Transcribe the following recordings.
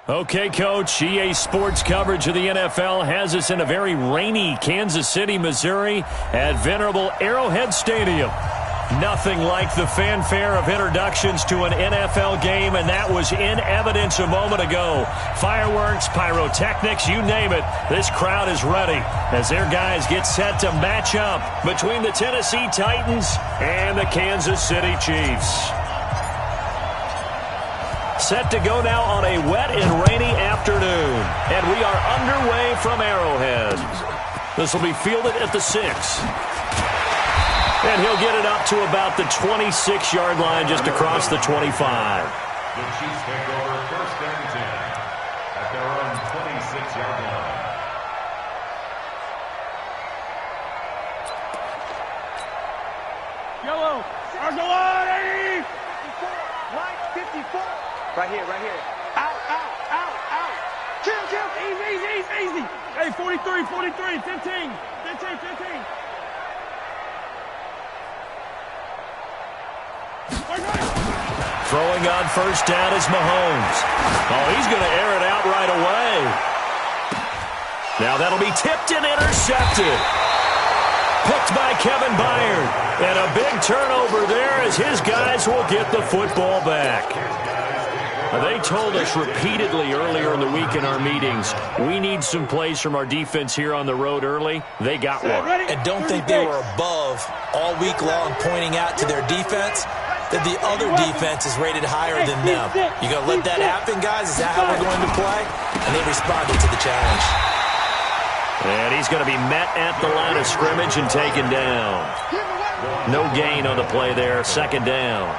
Okay, Coach, EA Sports coverage of the NFL has us in a very rainy Kansas City, Missouri at venerable Arrowhead Stadium. Nothing like the fanfare of introductions to an NFL game, and that was in evidence a moment ago. Fireworks, pyrotechnics, you name it. This crowd is ready as their guys get set to match up between the Tennessee Titans and the Kansas City Chiefs. Set to go now on a wet and rainy afternoon. And we are underway from Arrowhead. This will be fielded at the 6. And he'll get it up to about the 26-yard line just across the 25. The Chiefs take over first and 10 at their own 26-yard line. Yellow. Argolani! 54. Right here. Out. Chill. Easy. Hey, 43, 15. Throwing on first down is Mahomes. Oh, he's going to air it out right away. Now that'll be tipped and intercepted. Picked by Kevin Byard. And a big turnover there as his guys will get the football back. They told us repeatedly earlier in the week in our meetings, we need some plays from our defense here on the road early. They got one. And don't think they were above all week long pointing out to their defense that the other defense is rated higher than them. You going to let that happen, guys? Is that how we're going to play? And they responded to the challenge. And he's going to be met at the line of scrimmage and taken down. No gain on the play there. Second down.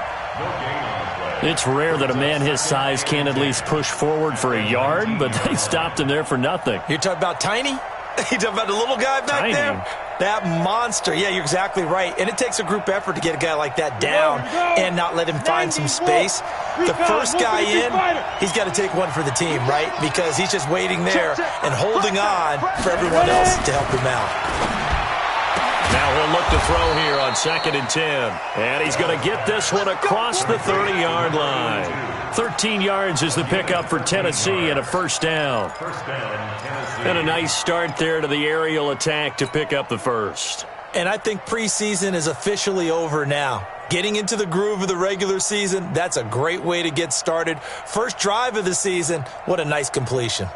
It's rare that a man his size can at least push forward for a yard, but they stopped him there for nothing. You're talking about Tiny? You're talking about the little guy back there? That monster. Yeah, you're exactly right. And it takes a group effort to get a guy like that down and not let him find some space. The first guy in, he's got to take one for the team, right? Because he's just waiting there and holding on for everyone else to help him out. Now he'll look to throw here on 2nd and 10. And he's going to get this one across the 30-yard line. 13 yards is the pickup for Tennessee and a first down. And a nice start there to the aerial attack to pick up the first. And I think preseason is officially over now. Getting into the groove of the regular season, that's a great way to get started. First drive of the season, what a nice completion.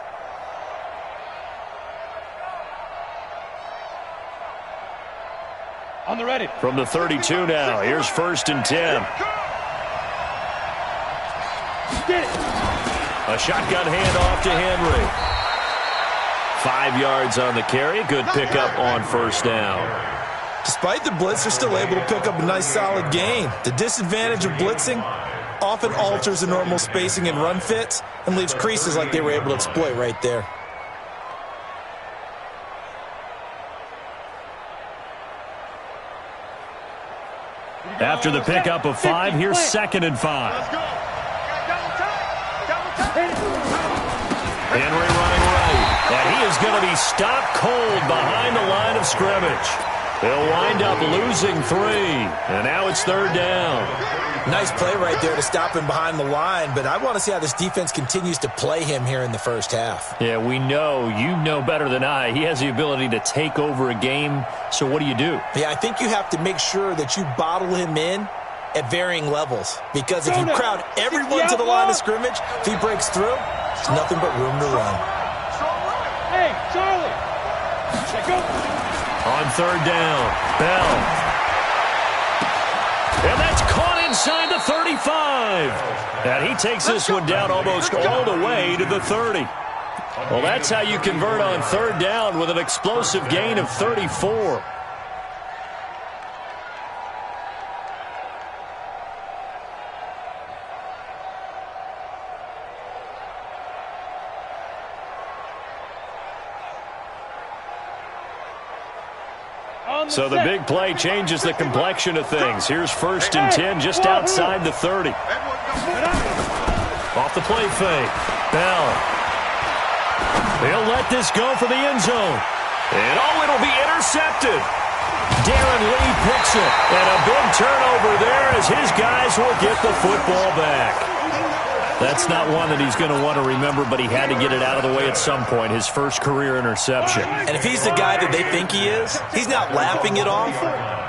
On the ready. From the 32 now, here's 1st and 10. Get it. A shotgun handoff to Henry. 5 yards on the carry. Good pickup on first down. Despite the blitz, they're still able to pick up a nice solid gain. The disadvantage of blitzing often alters the normal spacing and run fits and leaves creases like they were able to exploit right there. After the pickup of 5, here's 2nd and 5. Henry running right. And he is going to be stopped cold behind the line of scrimmage. He'll wind up losing 3. And now it's 3rd down. Nice play right there to stop him behind the line, but I want to see how this defense continues to play him here in the first half. Yeah, we know. You know better than I. He has the ability to take over a game, so what do you do? Yeah, I think you have to make sure that you bottle him in at varying levels, because if you crowd everyone to the line of scrimmage, if he breaks through, there's nothing but room to run. Hey, Charlie. Check out. On 3rd down, Bell. And that's caught inside the 35. And he takes this one down almost all the way to the 30. Well, that's how you convert on 3rd down with an explosive gain of 34. So the big play changes the complexion of things. Here's 1st and 10 just outside the 30. Off the play fake. Bell. He'll let this go for the end zone. And it'll be intercepted. Darren Lee picks it. And a big turnover there as his guys will get the football back. That's not one that he's going to want to remember, but he had to get it out of the way at some point, his first career interception. And if he's the guy that they think he is, he's not laughing it off,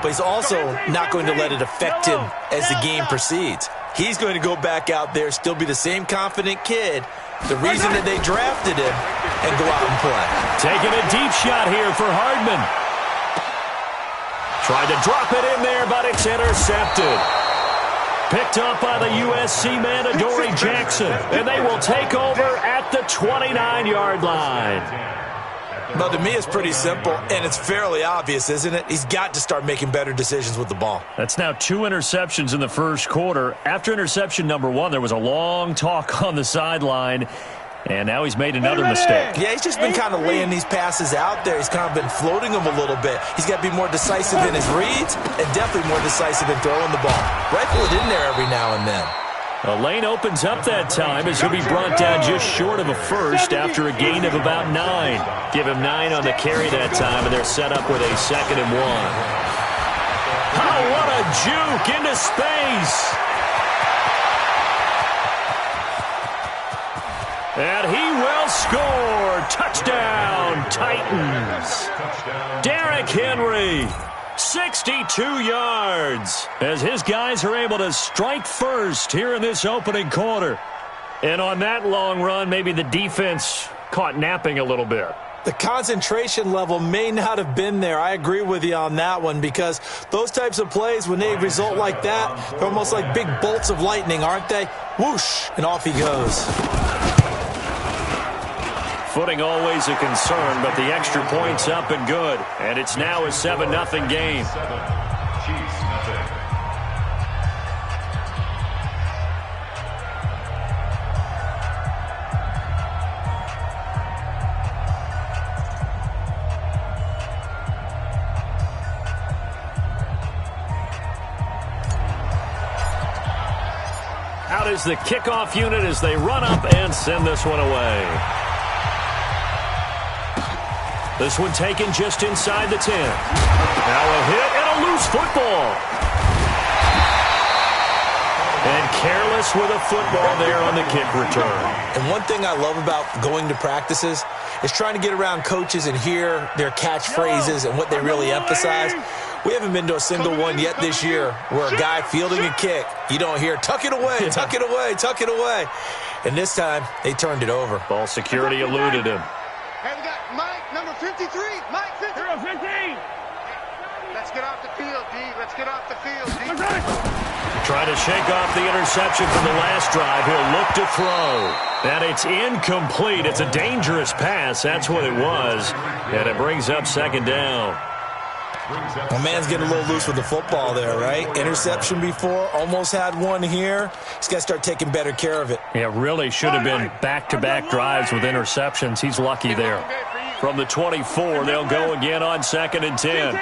but he's also not going to let it affect him as the game proceeds. He's going to go back out there, still be the same confident kid, the reason that they drafted him, and go out and play. Taking a deep shot here for Hardman. Tried to drop it in there, but it's intercepted. Picked up by the USC man, Adoree Jackson. And they will take over at the 29-yard line. Well, to me, it's pretty simple, and it's fairly obvious, isn't it? He's got to start making better decisions with the ball. That's now 2 interceptions in the first quarter. After interception number 1, there was a long talk on the sideline, and now he's made another mistake. Yeah, he's just been kind of laying these passes out there. He's kind of been floating them a little bit. He's got to be more decisive in his reads and definitely more decisive in throwing the ball. Rifle it in there every now and then. A lane opens up that time as he'll be brought down just short of a first after a gain of about 9. Give him 9 on the carry that time, and they're set up with a 2nd and 1. Oh, what a juke into space. And he will score. Touchdown, Titans. Derrick Henry. 62 yards as his guys are able to strike first here in this opening quarter. And on that long run, maybe the defense caught napping a little bit. The concentration level may not have been there. I agree with you on that one because those types of plays, when they result like that, they're almost like big bolts of lightning, aren't they? Whoosh, and off he goes. Footing always a concern, but the extra point's up and good. And it's now a 7-0 game. Chiefs, nothing. Out is the kickoff unit as they run up and send this one away. This one taken just inside the 10. Now a hit and a loose football. And careless with a football there on the kick return. And one thing I love about going to practices is trying to get around coaches and hear their catchphrases and what they really emphasize. We haven't been to a single one yet this year where a guy fielding a kick, you don't hear, tuck it away, tuck it away, tuck it away. And this time, they turned it over. Ball security eluded him. Hey, we got Mike, number 53. Mike, 53. 15. Let's get off the field, D. Let's get off the field, D. Trying to shake off the interception from the last drive. He'll look to throw. And it's incomplete. It's a dangerous pass. That's what it was. And it brings up 2nd down. Well, man's getting a little loose with the football there, right? Interception before, almost had one here. He's got to start taking better care of it. Yeah, really should have been back-to-back drives with interceptions. He's lucky there. From the 24, they'll go again on 2nd and 10.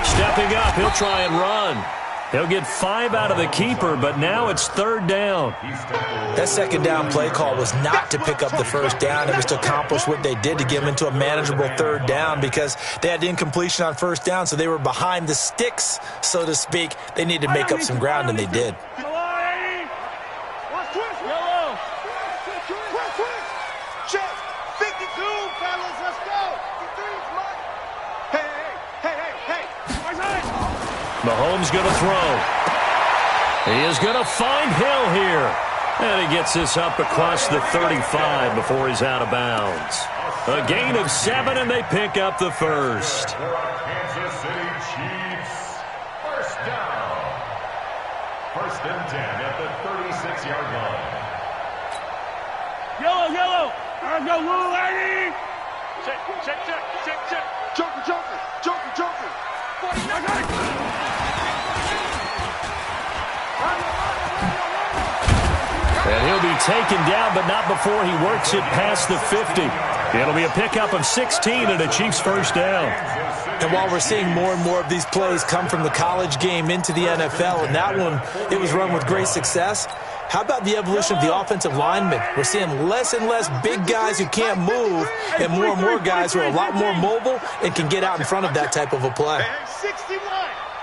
Stepping up, he'll try and run. He'll get 5 out of the keeper, but now it's 3rd down. That 2nd down play call was not to pick up the 1st down. It was to accomplish what they did to get them into a manageable 3rd down because they had incompletion on 1st down, so they were behind the sticks, so to speak. They needed to make up some ground, and they did. Check. 52, fellas. Let's go. Hey. Mahomes going to throw. He is going to find Hill here. And he gets this up across the 35 before he's out of bounds. A gain of 7, and they pick up the first. Kansas City Chiefs. First down. 1st and 10 at the 36-yard line. Yellow. Let's go, little lady. Check. Joker. And he'll be taken down, but not before he works it past the 50. It'll be a pickup of 16 and a Chiefs first down. And while we're seeing more and more of these plays come from the college game into the NFL, and that one, it was run with great success, how about the evolution of the offensive linemen? We're seeing less and less big guys who can't move and more guys who are a lot more mobile and can get out in front of that type of a play. 61,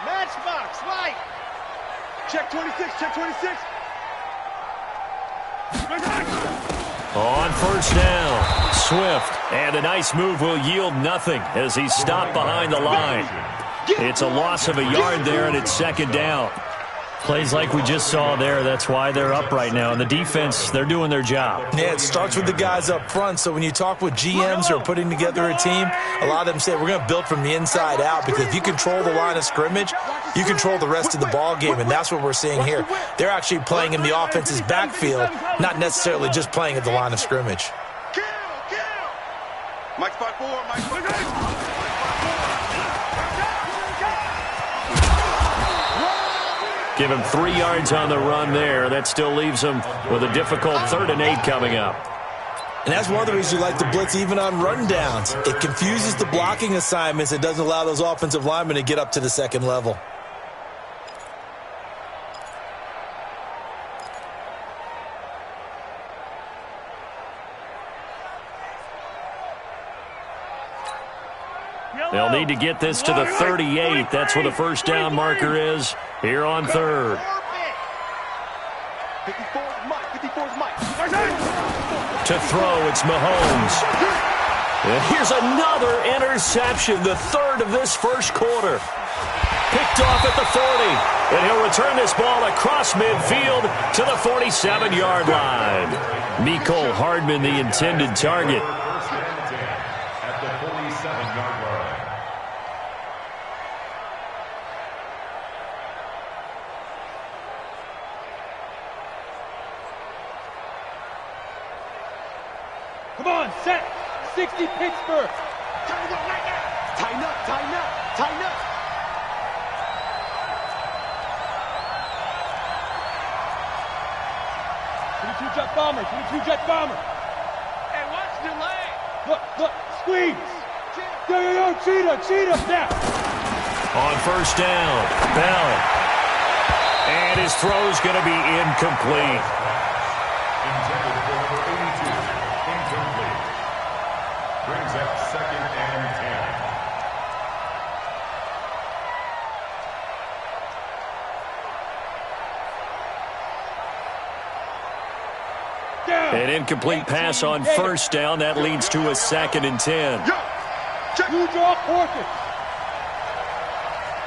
matchbox, right. Check 26, check 26. On first down, Swift. And a nice move will yield nothing as he's stopped behind the line. It's a loss of a yard there, and it's second down. Plays like we just saw there. That's why they're up right now. And the defense, they're doing their job. Yeah, it starts with the guys up front. So when you talk with GMs who are putting together a team, a lot of them say we're going to build from the inside out, because if you control the line of scrimmage, you control the rest of the ball game, and that's what we're seeing here. They're actually playing in the offense's backfield, not necessarily just playing at the line of scrimmage. Mike spot 4, Mike spot 4. Give him 3 yards on the run there. That still leaves him with a difficult 3rd and 8 coming up. And that's one of the reasons you like to blitz even on rundowns. It confuses the blocking assignments. It doesn't allow those offensive linemen to get up to the second level. They'll need to get this to the 38. That's where the first down marker is here on 3rd. 54's Mike. 54's Mike. To throw, it's Mahomes. And here's another interception, the 3rd of this first quarter. Picked off at the 40. And he'll return this ball across midfield to the 47-yard line. Mecole Hardman, the intended target. At the 47-yard line. Come on, set. 60 Pittsburgh. Tighten up, tighten up, tighten up. Jet bomber, 22-jet bomber. Hey, watch the lane. Look, squeeze. Yo, cheetah, now. On first down, Bell. And his throw's going to be incomplete. Intended for number 82. Incomplete. Brings up 2nd and 10. An incomplete pass on first down. That leads to a 2nd and 10. You draw Porkins.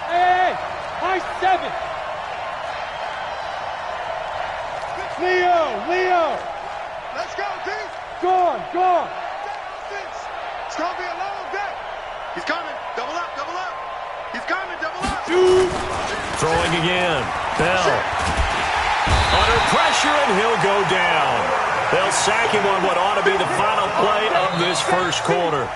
Hey, high 7. Leo. Let's go, D. Gone. It's going to be a long day. He's coming. Double up. He's coming. Double up. Throwing again. Bell. Under pressure, and he'll go down. They'll sack him on what ought to be the final play of this first quarter.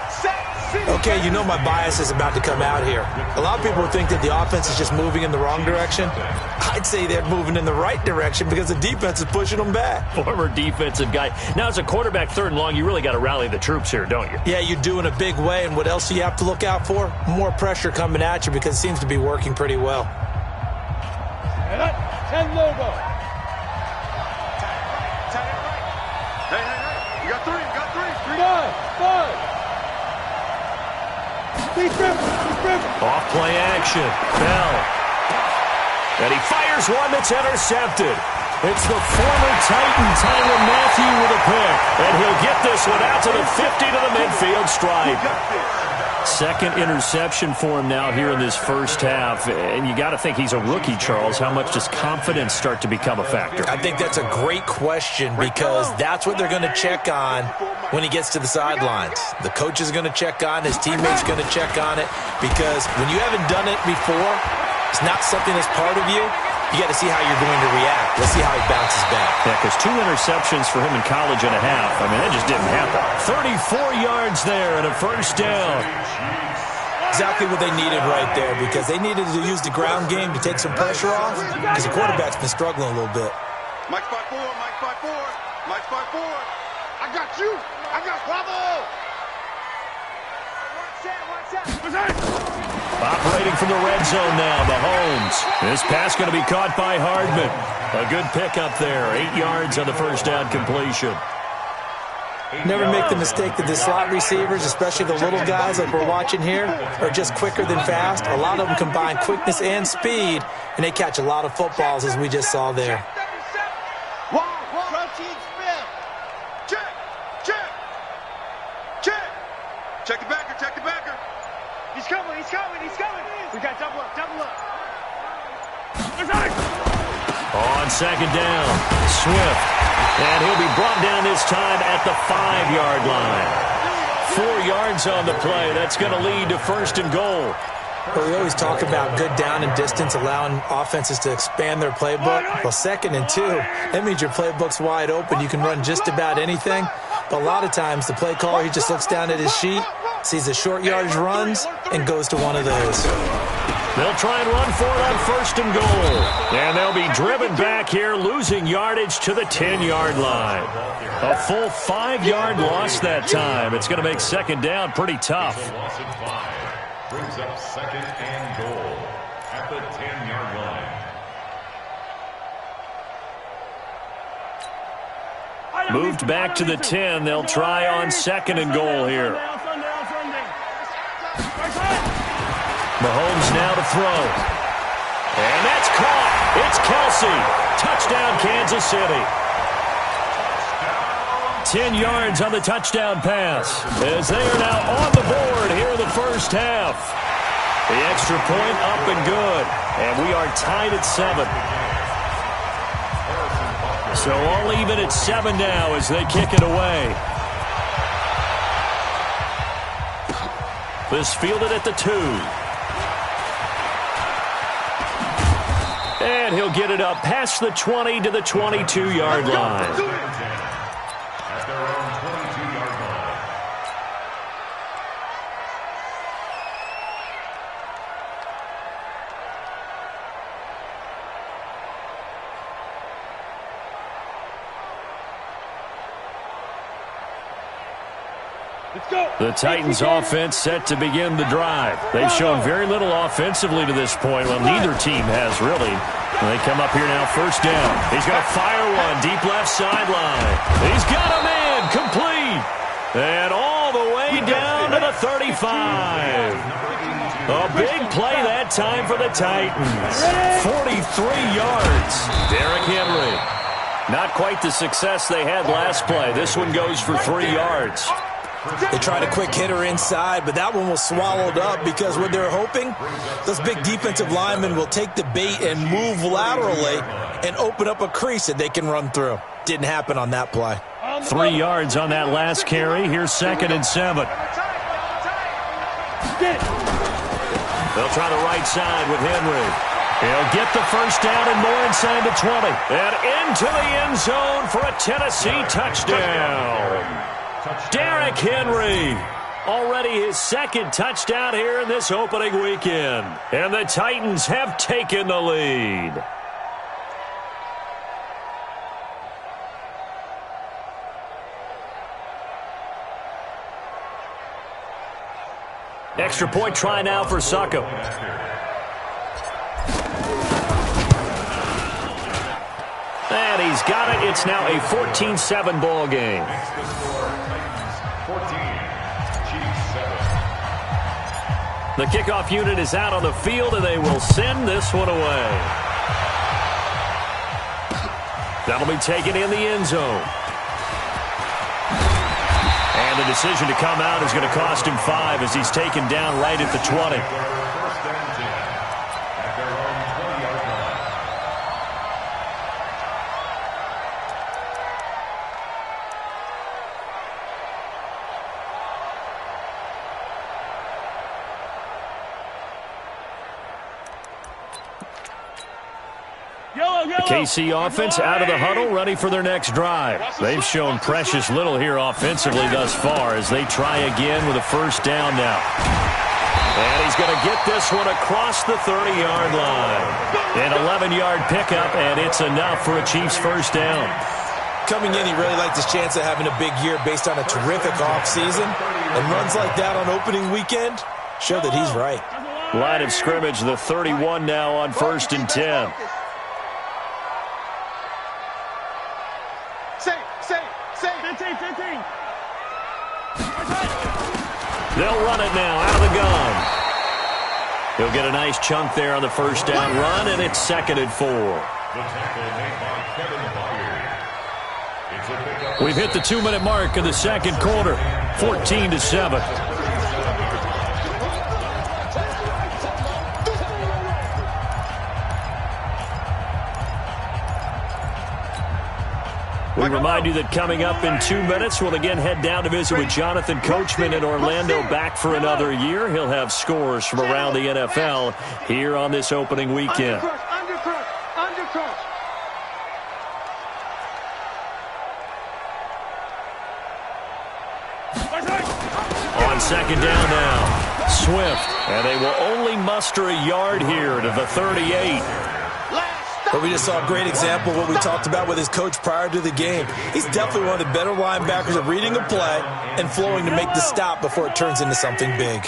Okay, you know my bias is about to come out here. A lot of people think that the offense is just moving in the wrong direction. I'd say they're moving in the right direction because the defense is pushing them back. Former defensive guy. Now, as a quarterback 3rd and long, you really got to rally the troops here, don't you? Yeah, you do in a big way, and what else do you have to look out for? More pressure coming at you because it seems to be working pretty well. 10 logo. Hey. You got three. 5. Off play action. Bell. And he fires one that's intercepted. It's the former Titan, Tyrann Mathieu, with a pick. And he'll get this one out to the 50 to the midfield stripe. 2nd interception for him now here in this first half. And you got to think he's a rookie, Charles. How much does confidence start to become a factor? I think that's a great question because that's what they're going to check on when he gets to the sidelines. The coach is going to check on, his teammates going to check on it, because when you haven't done it before, it's not something that's part of you. You got to see how you're going to react. Let's see how he bounces back. Yeah, because 2 interceptions for him in college and a half. I mean, that just didn't happen. 34 yards there and a first down. Exactly what they needed right there, because they needed to use the ground game to take some pressure off, because the quarterback's been struggling a little bit. Mike spot 4. I got you. I got Bravo. Watch out. Operating from the red zone now, Mahomes. This pass going to be caught by Hardman. A good pickup there. 8 yards on the first down completion. Never make the mistake that the slot receivers, especially the little guys like we're watching here, are just quicker than fast. A lot of them combine quickness and speed, and they catch a lot of footballs, as we just saw there. Check the backer, check the backer. He's coming, he's coming, he's coming. We got double up, double up. On second down, Swift. And he'll be brought down this time at the 5-yard line. 4 yards on the play. That's going to lead to 1st and goal. Well, we always talk about good down and distance, allowing offenses to expand their playbook. Well, 2nd and 2, that means your playbook's wide open. You can run just about anything. But a lot of times, the play caller, he just looks down at his sheet, sees the short yardage runs, and goes to one of those. They'll try and run for it on 1st and goal. And they'll be driven back here, losing yardage to the 10-yard line. A full 5-yard loss that time. It's going to make 2nd down pretty tough. Brings up 2nd and goal at the 10-yard line. Moved back to the 10. They'll try on 2nd and goal here. Mahomes now to throw. And that's caught. It's Kelsey. Touchdown, Kansas City. 10 yards on the touchdown pass as they are now on the board here in the first half. The extra point up and good. And we are tied at 7. So all even at 7 now as they kick it away. This fielded at the 2. And he'll get it up past the 20 to the 22-yard line. At their own 22-yard line. The Titans offense set to begin the drive. They've shown very little offensively to this point. Well, neither team has really. They come up here now, 1st down. He's going to fire one deep left sideline. He's got him in, complete. And all the way down to the 35. A big play that time for the Titans. 43 yards. Derrick Henry. Not quite the success they had last play. This one goes for 3 yards. They tried a quick hitter inside, but that one was swallowed up because what they're hoping, those big defensive linemen will take the bait and move laterally and open up a crease that they can run through. Didn't happen on that play. 3 yards on that last carry. Here's 2nd and 7. They'll try the right side with Henry. He'll get the 1st down and more inside the 20. And into the end zone for a Tennessee touchdown. Derrick Henry, already his 2nd touchdown here in this opening weekend. And the Titans have taken the lead. Extra point try now for Succop. And he's got it. It's now a 14-7 ball game. The kickoff unit is out on the field, and they will send this one away. That'll be taken in the end zone. And the decision to come out is going to cost him 5 as he's taken down right at the 20. KC offense out of the huddle, ready for their next drive. They've shown precious little here offensively thus far as they try again with a 1st down now. And he's going to get this one across the 30-yard line. An 11-yard pickup, and it's enough for a Chiefs 1st down. Coming in, he really liked his chance of having a big year based on a terrific offseason. And runs like that on opening weekend show that he's right. Line of scrimmage, the 31 now on 1st and 10. They'll run it now out of the gun. He'll get a nice chunk there on the first down run, and it's 2nd and 4. We've hit the 2-minute mark of the second quarter, 14-7. We remind you that coming up in 2 minutes, we'll again head down to visit with Jonathan Coachman in Orlando, back for another year. He'll have scores from around the NFL here on this opening weekend. Undercrush. On second down now, Swift, and they will only muster a yard here to the 38. But we just saw a great example of what we talked about with his coach prior to the game. He's definitely one of the better linebackers at reading a play and flowing to make the stop before it turns into something big.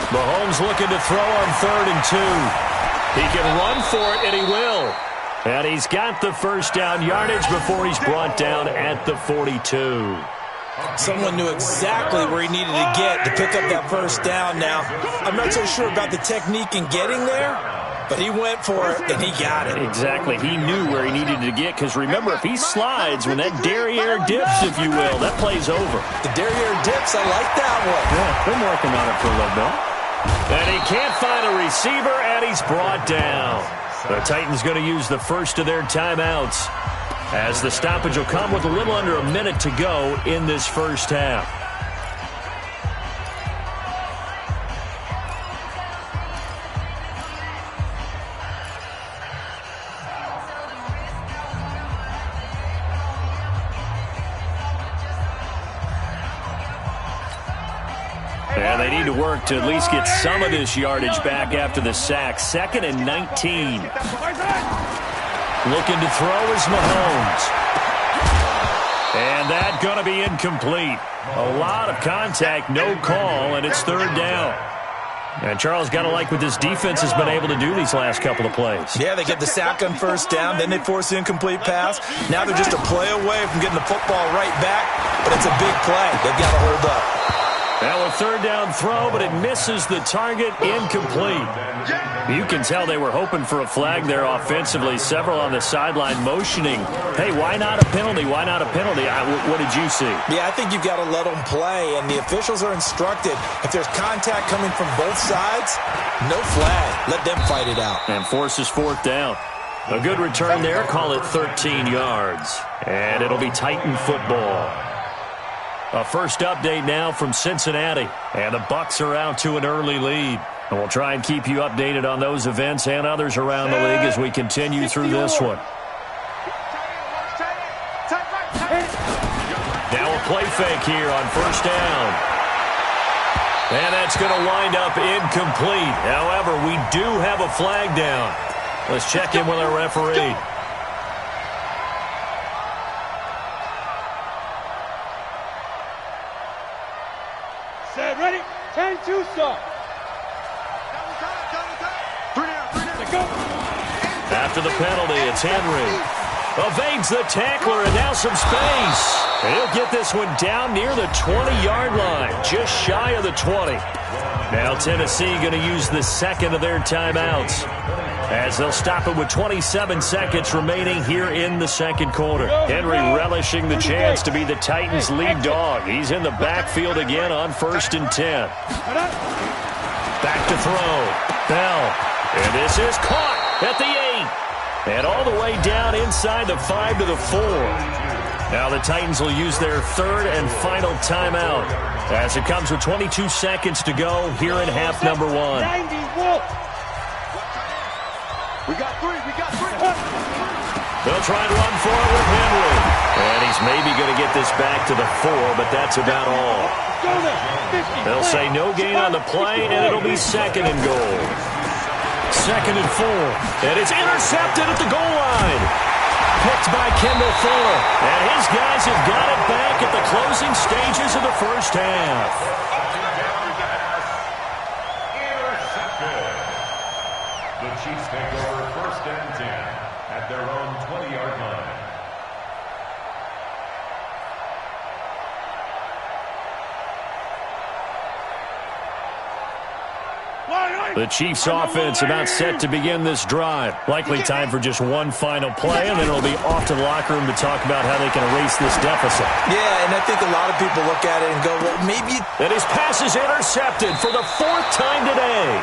Mahomes looking to throw on 3rd and 2. He can run for it, and he will. And he's got the first down yardage before he's brought down at the 42. Someone knew exactly where he needed to get to pick up that first down now. I'm not so sure about the technique in getting there, but he went for it, and he got it. Exactly. He knew where he needed to get, because remember, if he slides, when that derriere dips, if you will, that play's over. The derriere dips, I like that one. Yeah, been working on it for a little bit. And he can't find a receiver, and he's brought down. The Titans going to use the first of their timeouts, as the stoppage will come with a little under a minute to go in this first half. And they need to work to at least get some of this yardage back after the sack. 2nd and 19. Looking to throw is Mahomes. And that going to be incomplete. A lot of contact, no call, and it's 3rd down. And Charles, got to like what this defense has been able to do these last couple of plays. Yeah, they get the sack on first down, then they force the incomplete pass. Now they're just a play away from getting the football right back, but it's a big play. They've got to hold up. Now a 3rd down throw, but it misses the target, incomplete. You can tell they were hoping for a flag there offensively. Several on the sideline motioning, hey, why not a penalty? Why not a penalty? What did you see? Yeah, I think you've got to let them play, and the officials are instructed. If there's contact coming from both sides, no flag. Let them fight it out. And forces 4th down. A good return there. Call it 13 yards. And it'll be Titan football. A first update now from Cincinnati. And the Bucs are out to an early lead. And we'll try and keep you updated on those events and others around the league as we continue through this one. Now a play fake here on first down. And that's going to wind up incomplete. However, we do have a flag down. Let's check in with our referee. Set, ready? 10-2 start. After the penalty, it's Henry. Evades the tackler, and now some space. He'll get this one down near the 20-yard line, just shy of the 20. Now Tennessee going to use the second of their timeouts, as they'll stop it with 27 seconds remaining here in the second quarter. Henry relishing the chance to be the Titans' lead dog. He's in the backfield again on 1st and 10. Back to throw. Bell. And this is caught at the 8. And all the way down inside the 5 to the 4. Now the Titans will use their third and final timeout, as it comes with 22 seconds to go here in half number 1. We got three. They'll try and run for it with Henry. And he's maybe going to get this back to the 4, but that's about all. They'll say no gain on the play, and it'll be 2nd and goal. 2nd and 4. And it's intercepted at the goal line. Picked by Kendall Fuller. And his guys have got it back at the closing stages of the first half. Intercepted. The Chiefs take over 1st and 10 at their own 20-yard line. The Chiefs offense about set to begin this drive. Likely time for just one final play, and then it'll be off to the locker room to talk about how they can erase this deficit. Yeah, and I think a lot of people look at it and go, well, maybe... And his pass is intercepted for the 4th time today.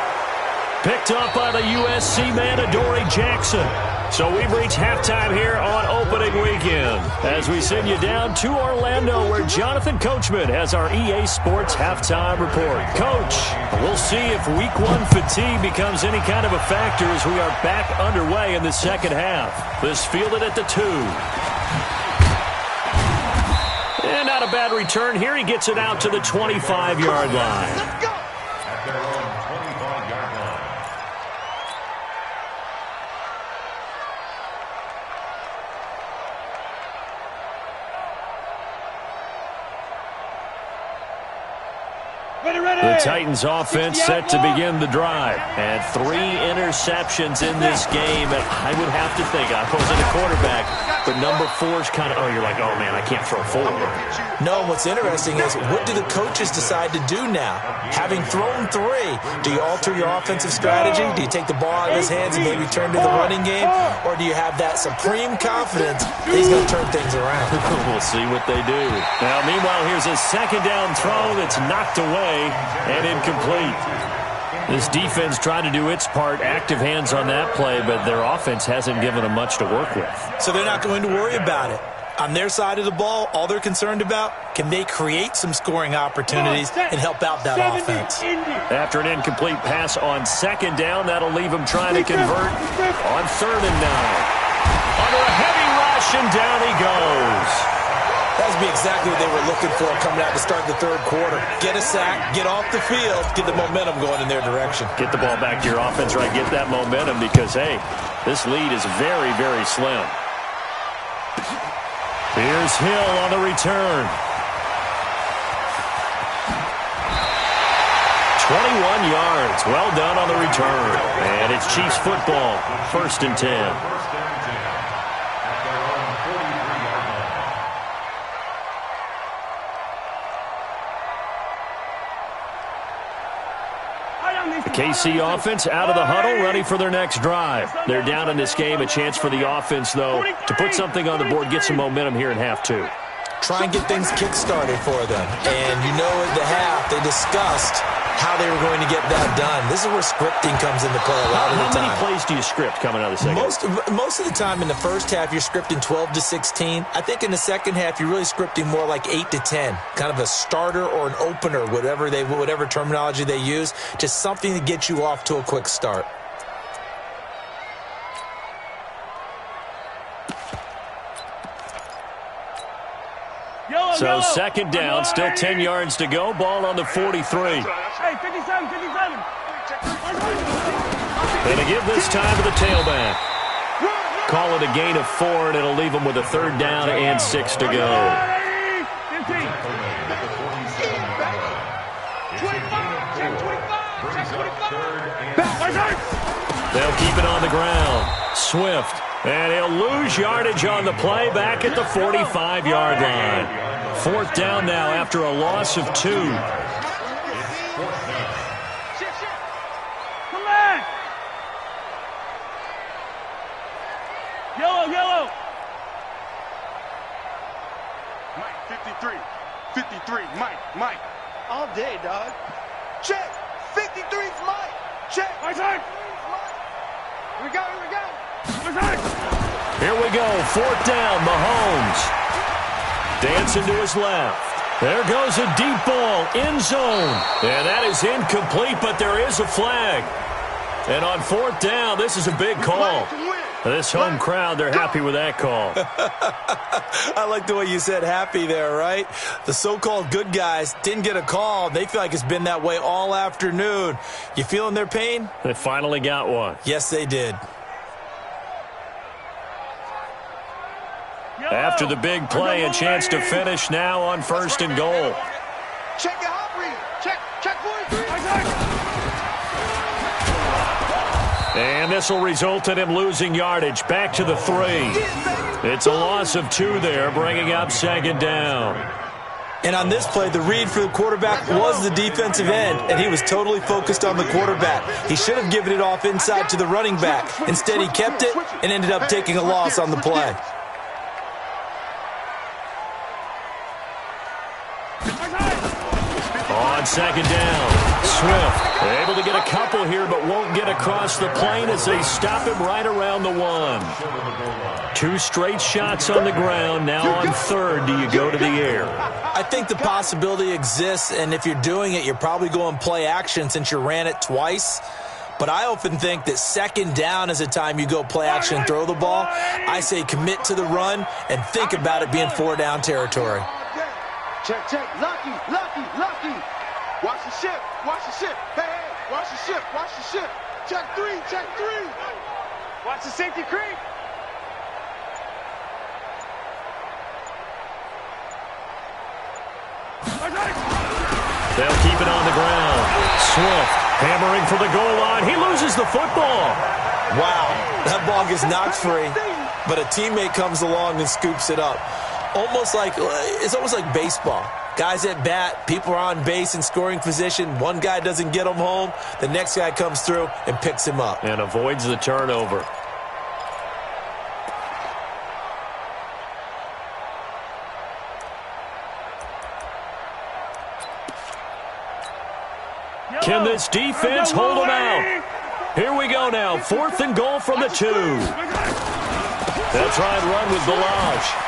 Picked up by the USC man, Adoree Jackson. So we've reached halftime here on opening weekend as we send you down to Orlando where Jonathan Coachman has our EA Sports halftime report. Coach, we'll see if week 1 fatigue becomes any kind of a factor as we are back underway in the second half. This fielded at the 2. And not a bad return here. He gets it out to the 25-yard line. Let's go. At their own 25-yard line. The Titans offense set to begin the drive. And 3 interceptions in this game. And I would have to think, I wasn't a quarterback, but number 4's kind of, you're like, oh, man, I can't throw 4. No, what's interesting is what do the coaches decide to do now? Having thrown 3, do you alter your offensive strategy? Do you take the ball out of his hands and maybe turn to the running game? Or do you have that supreme confidence that he's going to turn things around? We'll see what they do. Now, meanwhile, here's a second down throw that's knocked away and incomplete. This defense tried to do its part, active hands on that play, but their offense hasn't given them much to work with. So they're not going to worry about it. On their side of the ball, all they're concerned about, can they create some scoring opportunities and help out that offense? After an incomplete pass on second down, that'll leave them trying to convert on 3rd and 9. Under a heavy rush, and down he goes. That would be exactly what they were looking for coming out to start the 3rd quarter. Get a sack, get off the field, get the momentum going in their direction. Get the ball back to your offense, right? Get that momentum because, hey, this lead is very, very slim. Here's Hill on the return. 21 yards. Well done on the return. And it's Chiefs football. 1st and 10. 1st and 10. At their own 43-yard line. The KC offense out of the huddle, ready for their next drive. They're down in this game. A chance for the offense, though, to put something on the board, get some momentum here in half 2. Try and get things kick-started for them. And you know at the half, they discussed how they were going to get that done. This is where scripting comes into play a lot of the time. How many plays do you script coming out of the second? Most of the time in the first half, you're scripting 12 to 16. I think in the second half, you're really scripting more like 8 to 10. Kind of a starter or an opener, whatever terminology they use. Just something to get you off to a quick start. So second down, still 10 yards to go. Ball on the 43. Hey, 57. And to give this time to the tailback. Call it a gain of 4, and it'll leave them with a 3rd down and 6 to go. 15. They'll keep it on the ground. Swift. And he'll lose yardage on the play back at the 45-yard line. 4th down now after a loss of 2. Come back. Yellow. Mike, 53. 53, Mike. All day, dog. Check. 53's Mike. Check. My side. Here we go. Here we go. 4th down. Mahomes. Dancing to his left. There goes a deep ball. End zone. And that is incomplete, but there is a flag. And on 4th down, this is a big call. This home crowd, they're happy with that call. I like the way you said happy there, right? The so-called good guys didn't get a call. They feel like it's been that way all afternoon. You feeling their pain? They finally got one. Yes, they did. After the big play, a chance to finish now on 1st and goal. Check your hot read. Check 43. And this will result in him losing yardage back to the 3. It's a loss of 2 there, bringing up 2nd down. And on this play, the read for the quarterback was the defensive end, and he was totally focused on the quarterback. He should have given it off inside to the running back. Instead, he kept it and ended up taking a loss on the play. On second down, Swift able to get a couple here, but won't get across the plane as they stop him right around the 1. 2 straight shots on the ground. Now on third, do you go to the air? I think the possibility exists, and if you're doing it, you're probably going play action since you ran it twice. But I often think that second down is a time you go play action and throw the ball. I say commit to the run and think about it being 4-down territory. Check, check. Lucky. Watch the ship. Hey, watch the ship. Check 3. Watch the safety creep. They'll keep it on the ground. Swift hammering for the goal line. He loses the football. Wow, that ball gets knocked free, but a teammate comes along and scoops it up. It's almost like baseball. Guys at bat, people are on base in scoring position. One guy doesn't get him home. The next guy comes through and picks him up. And avoids the turnover. Can this defense hold them out? Here we go now. 4th and goal from the 2. They'll try and run with Balaj.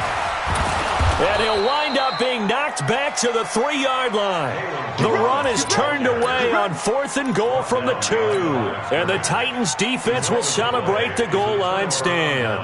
And he'll wind up being knocked back to the 3-yard line. The run is turned away on 4th and goal from the 2. And the Titans defense will celebrate the goal line stand.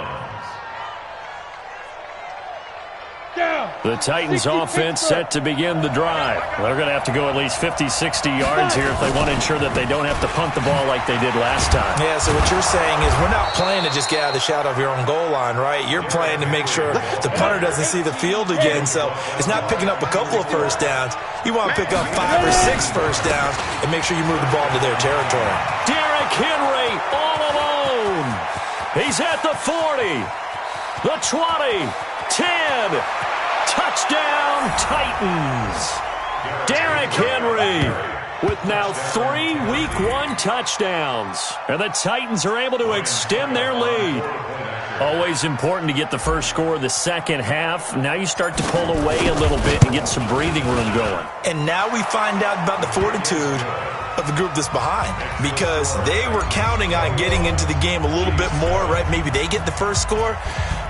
The Titans offense set to begin the drive. They're going to have to go at least 50, 60 yards here if they want to ensure that they don't have to punt the ball like they did last time. Yeah, so what you're saying is we're not playing to just get out of the shadow of your own goal line, right? You're playing to make sure the punter doesn't see the field again. So it's not picking up a couple of first downs. You want to pick up 5 or 6 first downs and make sure you move the ball into their territory. Derrick Henry all alone. He's at the 40, the 20, 10. Touchdown, Titans. Derrick Henry with now 3 Week 1 touchdowns. And the Titans are able to extend their lead. Always important to get the first score of the second half. Now you start to pull away a little bit and get some breathing room going. And now we find out about the fortitude of the group that's behind, because they were counting on getting into the game a little bit more, right? Maybe they get the first score.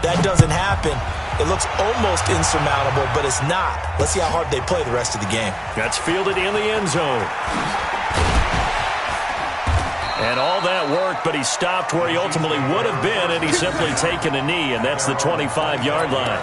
That doesn't happen. It looks almost insurmountable, but it's not. Let's see how hard they play the rest of the game. That's fielded in the end zone. And all that work, but he stopped where he ultimately would have been, and he's simply taken a knee, and that's the 25-yard line.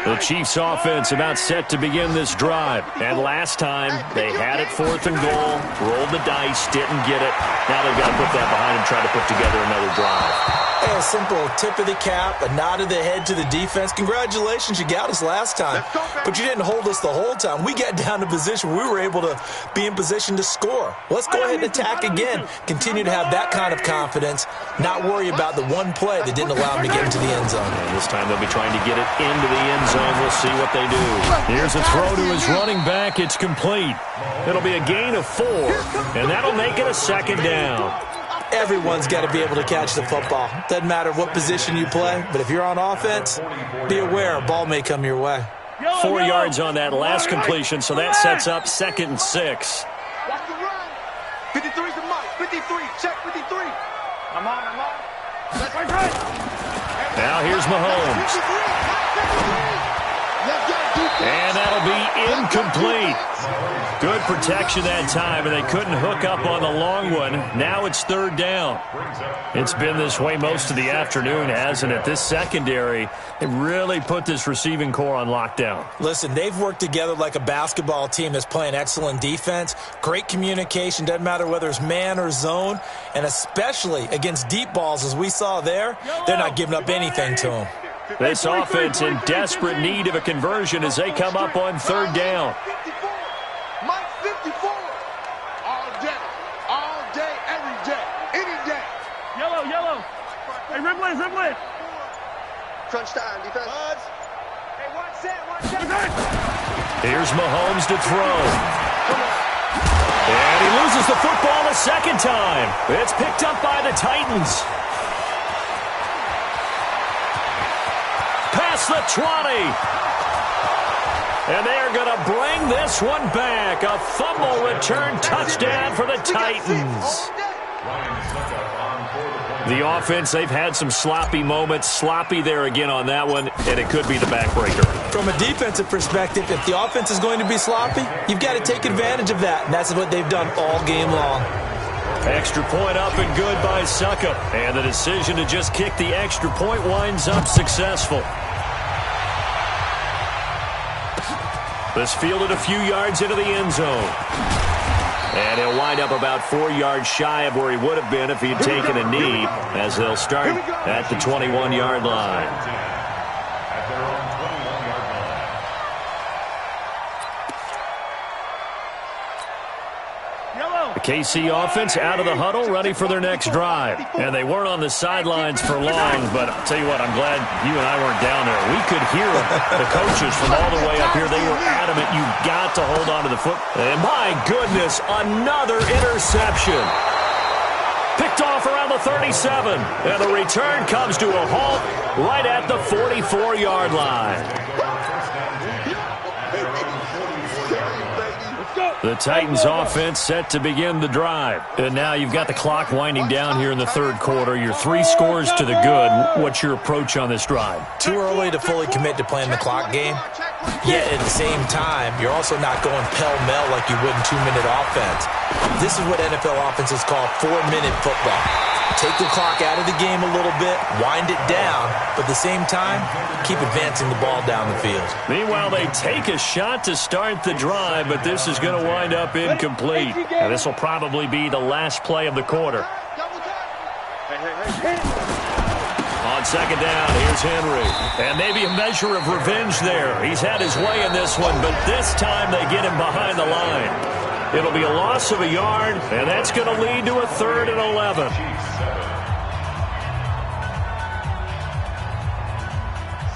The Chiefs offense about set to begin this drive. And last time, they had it 4th and goal, rolled the dice, didn't get it. Now they've got to put that behind and try to put together another drive. Hey, a simple tip of the cap, a nod of the head to the defense. Congratulations, you got us last time. But you didn't hold us the whole time. We got down to position. We were able to be in position to score. Let's go ahead and attack again. Continue to have that kind of confidence. Not worry about the one play that didn't allow them to get into the end zone. And this time they'll be trying to get it into the end zone. We'll see what they do. Here's a throw to his running back. It's complete. It'll be a gain of 4, and that'll make it a second down. Everyone's got to be able to catch the football. Doesn't matter what position you play, but if you're on offense, be aware a ball may come your way. 4 yards on that last completion, so that sets up 2nd and 6. Watch the run. 53's the mark. 53. Check 53. I'm on. That's right. Now here's Mahomes. 53. And that'll be incomplete. Good protection that time, and they couldn't hook up on the long one. Now it's 3rd down. It's been this way most of the afternoon, hasn't it? This secondary, they really put this receiving core on lockdown. Listen, they've worked together like a basketball team that's playing excellent defense. Great communication, doesn't matter whether it's man or zone, and especially against deep balls, as we saw there, they're not giving up anything to them. This offense in desperate need of a conversion as they come up on 3rd down. Mike 54. All day. Crunch time, defense. Hey, watch that. Here's Mahomes to throw. And he loses the football a second time. It's picked up by the Titans. Past the 20. And they're going to bring this one back. A fumble return touchdown for the Titans. The offense, they've had some sloppy moments. Sloppy there again on that one, and it could be the backbreaker. From a defensive perspective, if the offense is going to be sloppy, you've got to take advantage of that, and that's what they've done all game long. Extra point up and good by Succop. And the decision to just kick the extra point winds up successful. This fielded a few yards into the end zone. And he'll wind up about 4 yards shy of where he would have been if he had taken a knee, as they'll start at the 21-yard line. At their own 21-yard line. The KC offense out of the huddle, ready for their next drive. And they weren't on the sidelines for long, but I'll tell you what, I'm glad you and I weren't down there. We could hear the coaches from all the way up here. They were adamant, you've got to hold on to the foot. And my goodness, another interception. Picked off around the 37. And the return comes to a halt right at the 44-yard line. The Titans offense set to begin the drive. And now you've got the clock winding down here in the third quarter. You're 3 scores to the good. What's your approach on this drive? Too early to fully commit to playing the clock game. Yet at the same time, you're also not going pell-mell like you would in 2-minute offense. This is what NFL offenses call 4-minute football. Take the clock out of the game a little bit, wind it down, but at the same time, keep advancing the ball down the field. Meanwhile, they take a shot to start the drive, but this is going to wind up incomplete. And this will probably be the last play of the quarter. On second down, here's Henry. And maybe a measure of revenge there. He's had his way in this one, but this time they get him behind the line. It'll be a loss of a yard, and that's going to lead to a 3rd and 11.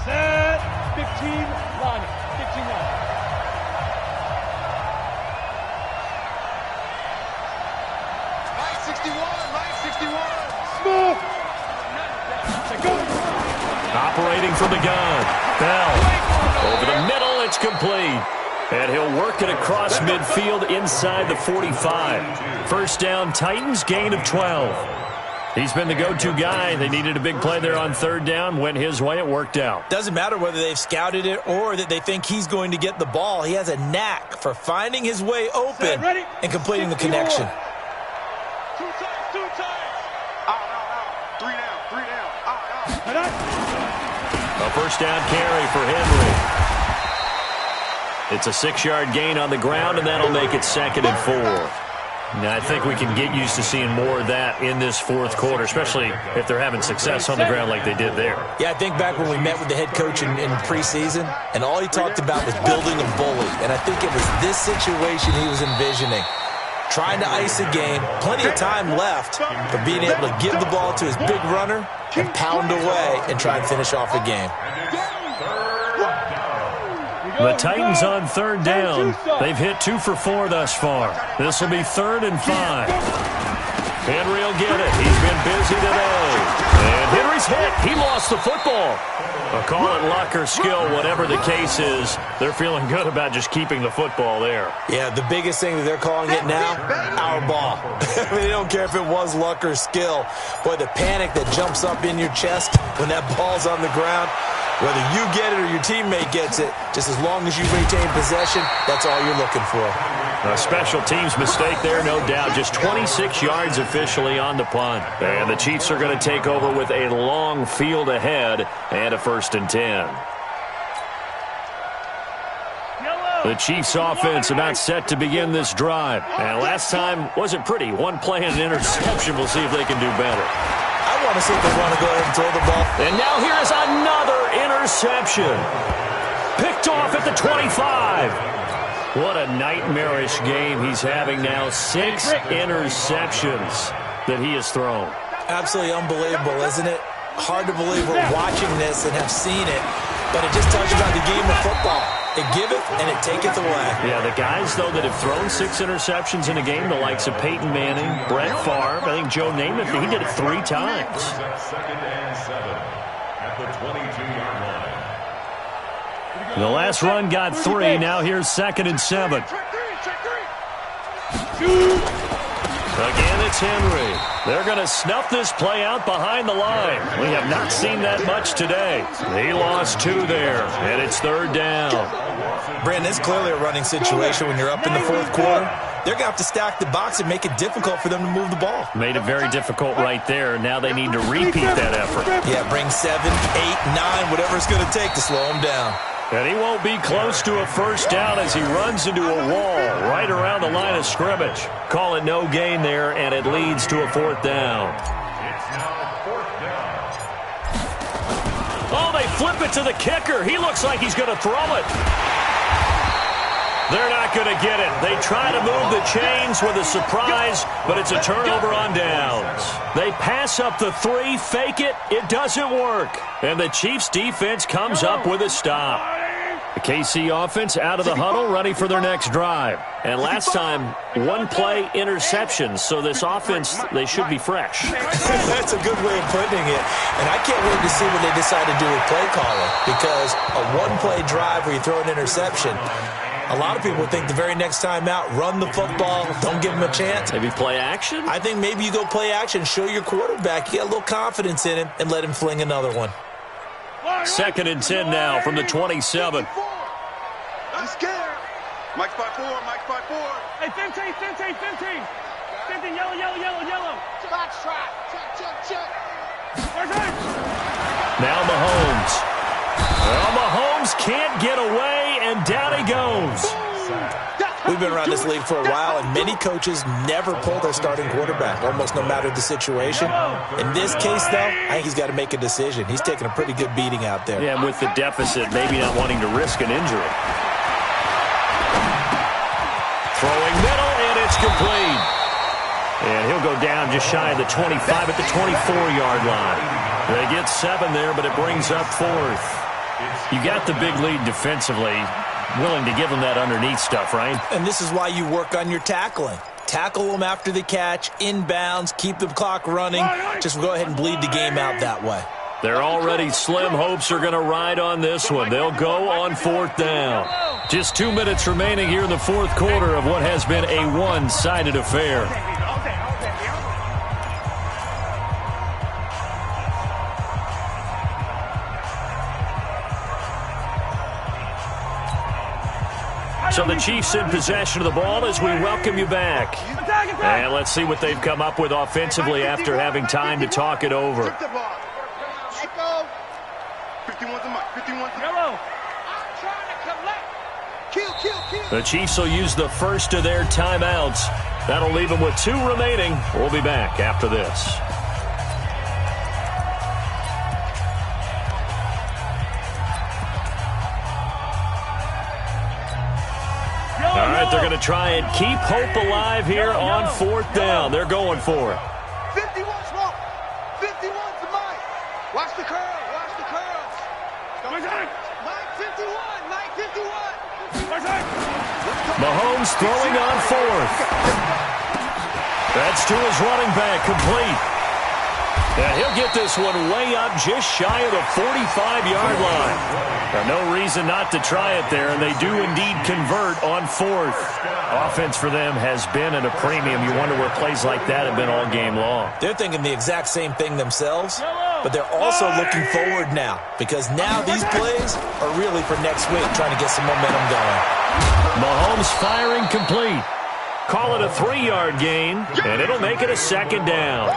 Set. 15 line. 15 line. Line 61, line 61. Smooth. Operating from the gun. Bell. Over the middle, it's complete. And he'll work it across midfield inside the 45. First down, Titans, gain of 12. He's been the go-to guy. They needed a big play there on third down. Went his way. It worked out. Doesn't matter whether they've scouted it or that they think he's going to get the ball. He has a knack for finding his way open and completing the connection. 2 times, 2 times. Out. 3 down. Out. A first down carry for Henry. It's a 6-yard gain on the ground, and that'll make it 2nd and 4. Now, I think we can get used to seeing more of that in this fourth quarter, especially if they're having success on the ground like they did there. Yeah, I think back when we met with the head coach in preseason, and all he talked about was building a bully. And I think it was this situation he was envisioning. Trying to ice a game, plenty of time left, but being able to give the ball to his big runner and pound away and try and finish off a game. The Titans on third down. They've hit 2 for 4 thus far. This will be 3rd and 5. Henry will get it. He's been busy today. And Henry's hit. He lost the football. I'll call it luck or skill, whatever the case is. They're feeling good about just keeping the football there. Yeah, the biggest thing that they're calling it now, our ball. I mean, they don't care if it was luck or skill. Boy, the panic that jumps up in your chest when that ball's on the ground, whether you get it or your teammate gets it, just as long as you retain possession, that's all you're looking for. A special teams mistake there, no doubt. Just 26 yards officially on the punt. And the Chiefs are going to take over with a long field ahead and a 1st and 10. The Chiefs offense about set to begin this drive. And last time wasn't pretty. 1 play and an interception. We'll see if they can do better. I want to see if they want to go ahead and throw the ball. And now here is another interception. Picked off at the 25. What a nightmarish game he's having now. 6 interceptions that he has thrown. Absolutely unbelievable, isn't it? hard to believe we're watching this and have seen it, but it just tells you about the game of football. It giveth and it taketh away. Yeah, the guys, though, that have thrown 6 interceptions in a game, the likes of Peyton Manning, Brett Favre, I think Joe Namath, he did it 3 times. Second and 7 at the 22-yard line. The last run got 3. Now here's 2nd and 7. Again, it's Henry. They're going to snuff this play out behind the line. We have not seen that much today. He lost 2 there, and it's 3rd down. Brandon, it's clearly a running situation when you're up in the 4th quarter. They're going to have to stack the box and make it difficult for them to move the ball. Made it very difficult right there. Now they need to repeat that effort. Yeah, bring 7, 8, 9, whatever it's going to take to slow them down. And he won't be close to a 1st down as he runs into a wall right around the line of scrimmage. Call it no gain there, and it leads to a 4th down. It's now 4th down. Oh, they flip it to the kicker. He looks like he's going to throw it. They're not going to get it. They try to move the chains with a surprise, but it's a turnover on downs. They pass up the 3, fake it. It doesn't work. And the Chiefs' defense comes up with a stop. The KC offense out of the huddle, ready for their next drive. And last time, 1-play interception, so this offense, they should be fresh. That's a good way of putting it. And I can't wait to see what they decide to do with play calling, because a 1-play drive where you throw an interception, a lot of people think the very next time out, run the football, don't give him a chance. Maybe play action? I think maybe you go play action, show your quarterback you got a little confidence in him, and let him fling another one. 2nd and 10 now from the 27. I'm scared. Mike's by 4. Mike's by 4. Hey, 15. 15, yellow. Box trap. Check. Now Mahomes. Well, Mahomes can't get away, and down he goes. We've been around this league for a while, and many coaches never pull their starting quarterback, almost no matter the situation. In this case, though, I think he's got to make a decision. He's taking a pretty good beating out there. Yeah, with the deficit, maybe not wanting to risk an injury. Throwing middle, and it's complete. And he'll go down just shy of the 25 at the 24-yard line. They get 7 there, but it brings up 4th. You got the big lead defensively, willing to give them that underneath stuff, right? And this is why you work on your tackling. Tackle them after the catch, inbounds, keep the clock running. Just go ahead and bleed the game out that way. Their already slim hopes are going to ride on this one. They'll go on 4th down. Just 2 minutes remaining here in the 4th quarter of what has been a one-sided affair. So the Chiefs in possession of the ball as we welcome you back. And let's see what they've come up with offensively after having time to talk it over. 51's Yellow. Kill. The Chiefs will use the first of their timeouts. That'll leave them with 2 remaining. We'll be back after this. All right, they're going to try and keep hope alive here on 4th down. They're going for it. 51's smoke. 51's the Mike. Watch the curl. Mike 51. Mahomes throwing on 4th. That's to his running back, complete. And he'll get this one way up just shy of the 45-yard line. No reason not to try it there, and they do indeed convert on 4th. Offense for them has been at a premium. You wonder where plays like that have been all game long. They're thinking the exact same thing themselves, but they're also looking forward now, because now these plays are really for next week, trying to get some momentum going. Mahomes firing complete. Call it a 3-yard gain, and it'll make it a 2nd down.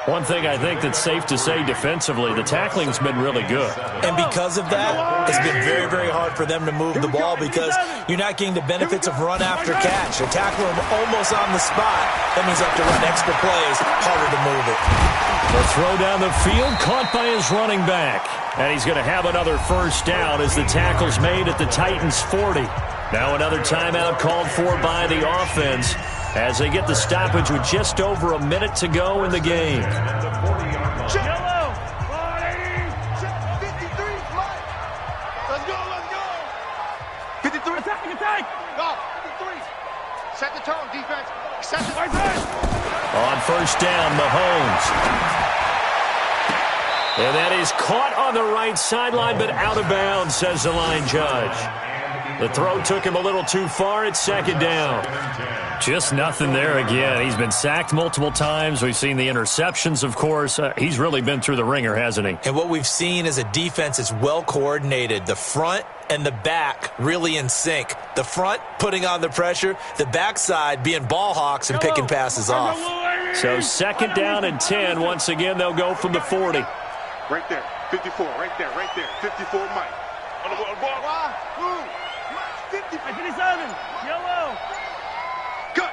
One thing I think that's safe to say defensively, the tackling's been really good. And because of that, it's been very, very hard for them to move the ball because you're not getting the benefits of run after catch. They tackle him almost on the spot. That means they have to run extra plays, harder to move it. The throw down the field, caught by his running back. And he's going to have another 1st down as the tackle's made at the Titans' 40. Now another timeout called for by the offense as they get the stoppage with just over a minute to go in the game. Yellow. Set the tone, defense. Set the On first down, Mahomes. And that is caught on the right sideline, but out of bounds, says the line judge. The throw took him a little too far. It's second down. Just nothing there again. He's been sacked multiple times. We've seen the interceptions, of course. He's really been through the ringer, hasn't he? And what we've seen is a defense that's well coordinated. The front and the back really in sync. The front putting on the pressure. The backside being ball hawks and picking passes off. So second down and 10. Once again, they'll go from the 40. right there. 54, right there, right there. 54, Mike. On the ball. 57, Yellow. Cut.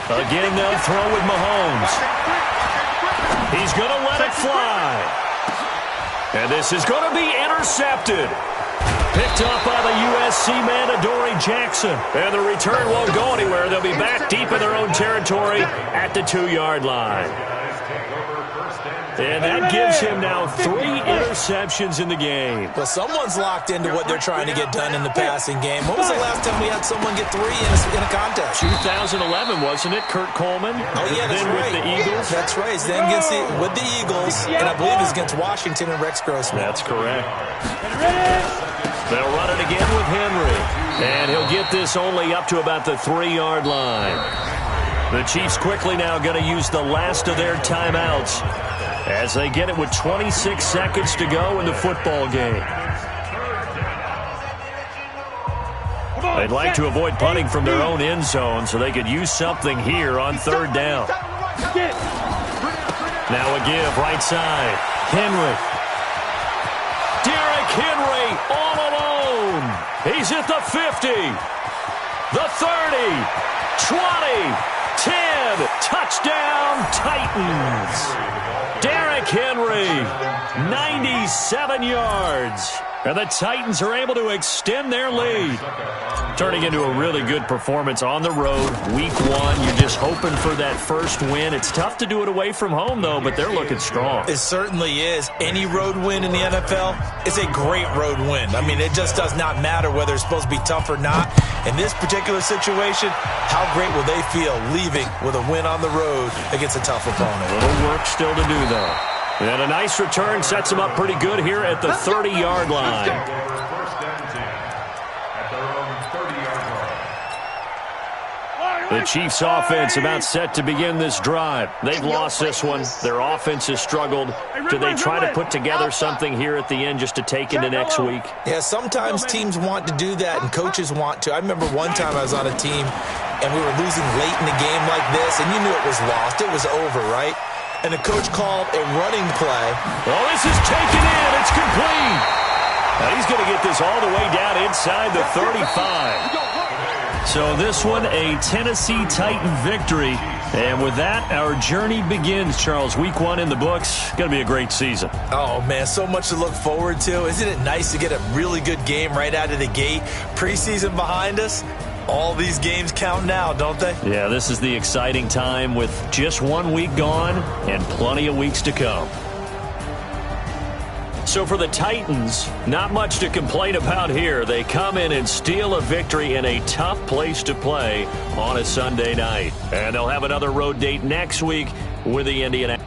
Again, they'll throw with Mahomes. He's going to let it fly. And this is going to be intercepted. Picked up by the USC man, Adoree Jackson. And the return won't go anywhere. They'll be back deep in their own territory at the 2-yard line. And that gives him now 3 interceptions in the game. Well, someone's locked into what they're trying to get done in the passing game. When was the last time we had someone get 3 in a contest? 2011, wasn't it? Kurt Coleman. Oh, yeah, that's then right. with the Eagles. That's right. Then with the Eagles, and I believe it's against Washington and Rex Grossman. That's correct. They'll run it again with Henry. And he'll get this only up to about the 3-yard line. The Chiefs quickly now going to use the last of their timeouts as they get it with 26 seconds to go in the football game. They'd like to avoid punting from their own end zone so they could use something here on third down. Now a give, right side. Henry. Derrick Henry all alone. He's at the 50, the 30, 20, 10. Touchdown, Titans. Derrick Henry, 97 yards. And the Titans are able to extend their lead. Turning into a really good performance on the road. Week 1, you're just hoping for that first win. It's tough to do it away from home, though, but they're looking strong. It certainly is. Any road win in the NFL is a great road win. I mean, it just does not matter whether it's supposed to be tough or not. In this particular situation, how great will they feel leaving with a win on the road against a tough opponent? A little work still to do, though. And a nice return sets them up pretty good here at the 30-yard line. The Chiefs' offense about set to begin this drive. They've lost this one. Their offense has struggled. Do they try to put together something here at the end just to take into next week? Yeah, sometimes teams want to do that and coaches want to. I remember one time I was on a team and we were losing late in the game like this, and you knew it was lost. It was over, right? And the coach called a running play. Well, this is taken in. It's complete. Now he's going to get this all the way down inside the 35. So this one, a Tennessee Titan victory. And with that, our journey begins, Charles. Week 1 in the books. Going to be a great season. Oh, man, so much to look forward to. Isn't it nice to get a really good game right out of the gate? Preseason behind us. All these games count now, don't they? Yeah, this is the exciting time with just 1 week gone and plenty of weeks to come. So for the Titans, not much to complain about here. They come in and steal a victory in a tough place to play on a Sunday night. And they'll have another road date next week with the Indianapolis.